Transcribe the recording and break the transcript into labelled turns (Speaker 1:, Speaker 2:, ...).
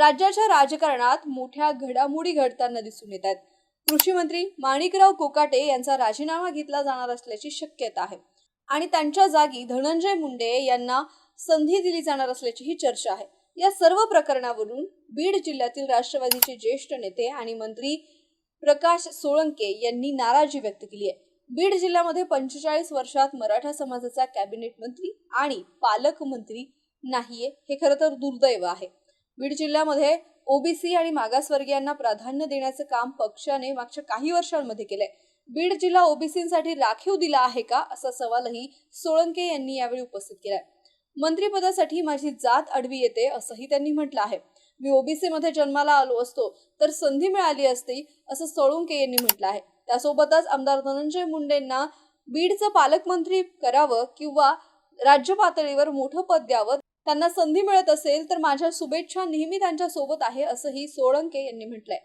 Speaker 1: राज्याच्या राजकारणात मोठ्या घडामोडी घडताना दिसून येत आहेत। कृषी मंत्री माणिकराव कोकाटे यांचा राजीनामा घेतला जाणार असल्याची शक्यता आहे आणि त्यांच्या जागी धनंजय मुंडे यांना संधी दिली जाणार असल्याची चर्चा आहे। या सर्व प्रकरणावरून बीड जिल्ह्यातील राष्ट्रवादीचे ज्येष्ठ नेते आणि मंत्री प्रकाश सोळंके यांनी नाराजी व्यक्त केली आहे। बीड जिल्ह्यामध्ये 45 वर्षात मराठा समाजाचा कॅबिनेट मंत्री आणि पालकमंत्री नाहीये, हे खरं तर दुर्दैव आहे। बीड जिल्ह्यामध्ये ओबीसी आणि मागासवर्गीयांना प्राधान्य देण्याचं काम पक्षाने मागच्या काही वर्षांमध्ये केलंय। बीड जिल्हा ओबीसींसाठी राखीव दिला आहे का, असा सवालही सोळंके यांनी यावेळी उपस्थित केलाय। मंत्रिपदासाठी माझी जात अडवी येते असंही त्यांनी म्हटलं आहे। मी ओबीसी मध्ये जन्माला आलो असतो तर संधी मिळाली असती, असं सोळंके यांनी म्हटलं आहे। त्यासोबतच आमदार धनंजय मुंडेंना बीडचं पालकमंत्री करावं किंवा राज्य पातळीवर मोठं पद द्यावं, त्यांना संधी मिळत असेल तर माझ्या शुभेच्छा नेहमी त्यांच्या सोबत आहे, असंही सोळंके यांनी म्हटलंय।